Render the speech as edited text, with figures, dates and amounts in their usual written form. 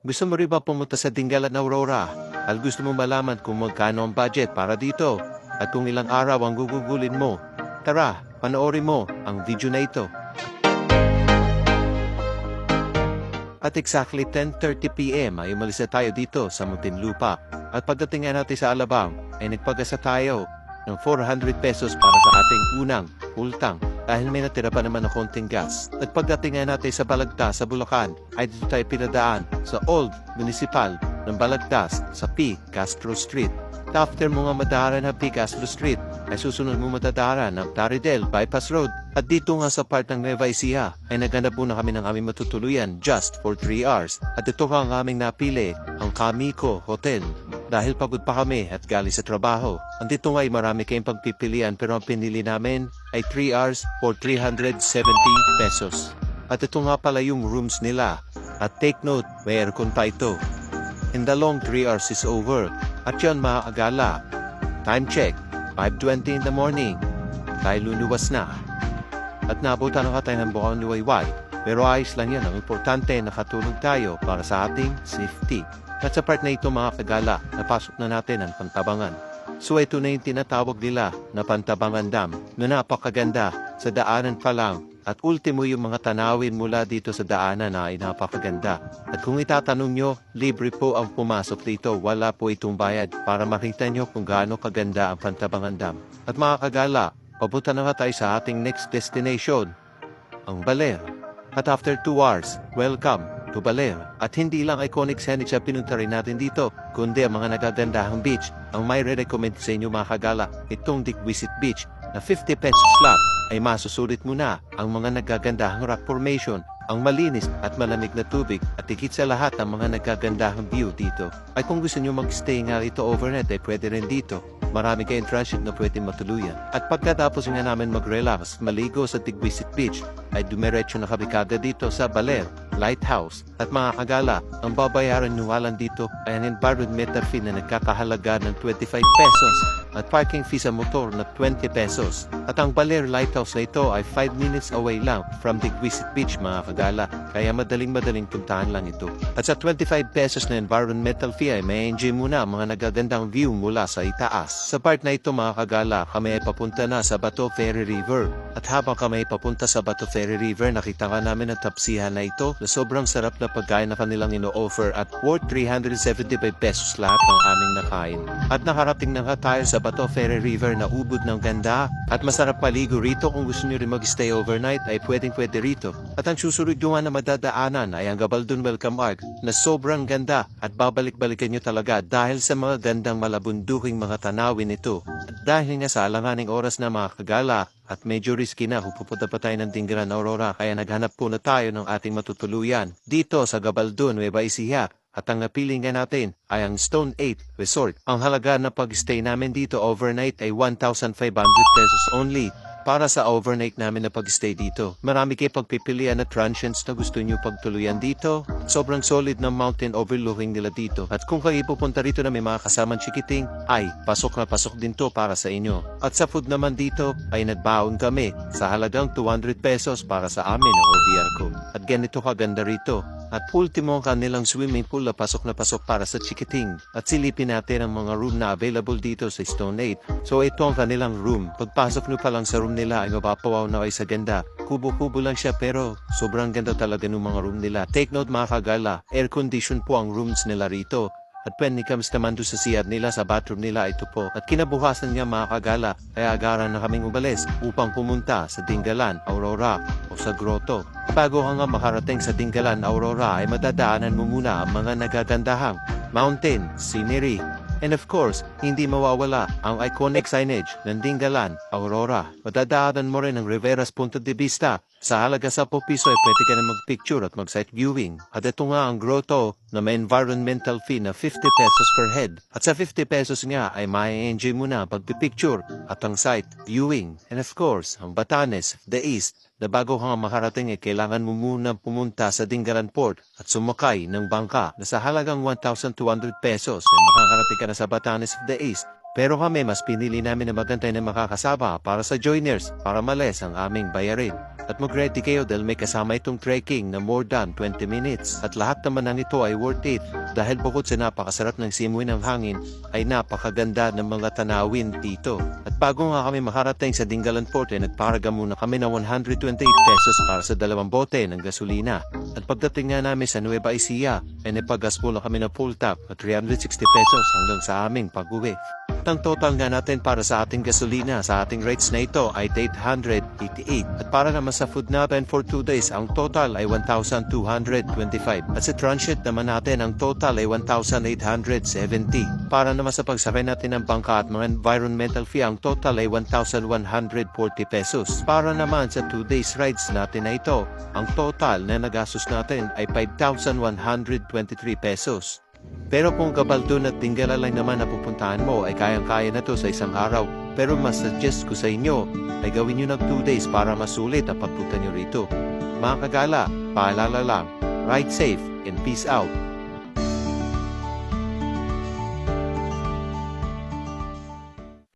Gusto mo rin ba pumunta sa Dingalan Aurora? At gusto mo malaman kung magkano ang budget para dito? At kung ilang araw ang gugugulin mo? Tara, panoorin mo ang video na ito. At exactly 10:30 PM ay umalis na tayo dito sa Muntinlupa. At pagdating nga natin sa Alabang, ay nagpagasa tayo ng 400 pesos para sa ating unang ultang. Dahil may natira pa naman na konting gas. At pagdating nga natin sa Balagtas sa Bulacan, ay dito tayo pinadaan sa Old Municipal ng Balagtas sa P. Castro Street. After mo nga madaharan ng P. Castro Street, ay susunod mo matadaharan ng Taridel Bypass Road. At dito nga sa part ng Nueva Ecija, ay naghanap muna kami ng aming matutuluyan just for 3 hours. At ito nga ang aming napili, ang Kamiko Hotel. Dahil pagod pa kami at galing sa trabaho. Andito nga ay marami kayong pagpipilian pero ang pinili namin ay 3 hours for 370 pesos. At ito nga pala yung rooms nila. At take note, may aircon pa ito. And the long 3 hours is over. At yan mga agala. Time check, 5:20 in the morning. Tayo luluwas na. At nabutan na tayo ng bukang luwayway. Pero ayos lang yan. Ang importante, nakatulog tayo para sa ating safety. At sa part na ito mga kagala, napasok na natin ang Pantabangan. So ito na yung tinatawag nila na Pantabangan Dam na napakaganda sa daanan pa lang. At ultimo yung mga tanawin mula dito sa daanan na ay napakaganda. At kung itatanong nyo, libre po ang pumasok dito. Wala po itong bayad para makita nyo kung gaano kaganda ang Pantabangan Dam. At mga kagala, papunta na nga tayo sa ating next destination, ang Baler. At after 2 hours, welcome to Baler. At hindi lang iconic scenic siya pinunta rin natin dito, kundi ang mga nagagandahang beach. Ang may re-recommend sa inyo mga kagala, itong Dikwisit Beach na 50 pesos lang ay masusulit mo na ang mga nagagandahang rock formation, ang malinis at malamig na tubig at higit sa lahat ang mga nagagandahang view dito. Ay kung gusto nyo mag-stay nga ito overnight ay pwede rin dito. Marami kayong transit na pwede matuluyan. At pagkatapos nga namin mag-relax, maligo sa Dikwisit Beach, ay dumiretso na kami kagad dito sa Baler Lighthouse. At mga kagala, ang babayaran nyo lang dito ay ang environmental fee na nagkakahalaga ng 25 pesos at parking fee sa motor na 20 pesos. At ang Baler Lighthouse na ito ay 5 minutes away lang from Dikwisit Beach mga kagala, kaya madaling puntahan lang ito. At sa 25 pesos na environmental fee ay may enjoy muna ang mga nagagandang view mula sa itaas. Sa part na ito mga kagala, kami ay papunta na sa Bato Ferry River. At habang kami ay papunta sa Bato Ferry River, nakita nga namin ang tapsihan na ito na sobrang sarap na pagkain na kanilang ino-offer at worth 375 pesos lahat ng aming nakain. At nakarating na nga tayo sa Bato Ferry River na ubod ng ganda at masarap maligo rito. Kung gusto nyo rin mag-stay overnight ay pwede rito. At ang susunod nyo na madadaanan ay ang Gabaldon Welcome Arc na sobrang ganda at babalik-balikan nyo talaga dahil sa mga gandang malabunduking mga tanawin ito. At dahil nga sa alanganing oras na mga kagala at medyo risky na kung pupunta pa tayo ng Dingalan Aurora kaya naghanap po na tayo ng ating matutuluyan dito sa Gabaldon, Nueva Ecija. At ang napili nga natin ay ang Stone 8 Resort. Ang halaga na pag-stay namin dito overnight ay 1,500 pesos only. Para sa overnight namin na pag-stay dito. Marami kayo pagpipilian na transients na gusto nyo pagtuluyan dito. Sobrang solid ng mountain overlooking nila dito. At kung kayo pupunta rito na may mga kasamang chikiting, ay pasok na pasok din to para sa inyo. At sa food naman dito ay nagbaon kami sa halagang 200 pesos para sa amin ang OBR ko. At ganito kaganda rito. At ultimo ang kanilang swimming pool na pasok para sa chikiting. At silipin natin ang mga room na available dito sa Stone 8. So ito ang kanilang room. Pagpasok nyo pa lang sa room nila ay mapapawaw na kayo sa ganda. Kubo-kubo lang siya pero sobrang ganda talaga ng mga room nila. Take note mga kagala, air condition po ang rooms nila rito. At when it comes naman doon sa CR nila, sa bathroom nila, ito po. At kinabukasan niya mga kagala, kaya agaran na kaming umalis upang pumunta sa Dingalan Aurora o sa Grotto. Bago ka nga makarating sa Dingalan Aurora ay madadaanan mo muna ang mga nagagandahang mountain scenery. And of course, hindi mawawala ang iconic signage ng Dingalan Aurora. Madadaanan mo rin ang Rivera's Punto de Vista. Sa halaga 10 piso ay pwede ka na mag-picture at mag-sight viewing. At ito nga ang grotto na may environmental fee na 50 pesos per head. At sa 50 pesos nga ay ma-enjoy mo na pag-picture at ang sight viewing. And of course, ang Batanes, the East, na bago ka nga makarating ay kailangan mo muna pumunta sa Dingalan Port at sumakay ng bangka na sa halagang 1,200 pesos ay makakarating ka na sa Batanes of the East. Pero kami mas pinili namin na magantay na makakasama para sa joiners para males ang aming bayarin. At mag-ready kayo dahil may kasama itong trekking na more than 20 minutes. At lahat naman ng ito ay worth it dahil bukod sa napakasarap ng simoy ng hangin ay napakaganda ng mga tanawin dito. At bago nga kami makarating sa Dingalan Fort ay nagparaga muna kami ng 128 pesos para sa 2 bote ng gasolina. At pagdating nga namin sa Nueva Ecija ay napagas muna kami ng full tank at 360 pesos hanggang sa aming pag-uwi. Ang total nga natin para sa ating gasolina sa ating rates na ito ay 888. At para naman sa food natin for 2 days, ang total ay 1,225. At sa transit naman natin, ang total ay 1,870. Para naman sa pagsakay natin ng bangka at mga environmental fee, ang total ay 1,140 pesos. Para naman sa 2 days rides natin na ito, ang total na nagastos natin ay 5,123 pesos. Pero kung Gabaldon at Dingalan lang naman na pupuntahan mo ay kayang-kaya na to sa isang araw. Pero mas suggest ko sa inyo ay gawin nyo ng 2 days para masulit ang pagpunta nyo rito. Mga kagala, paalala lang, ride safe and peace out.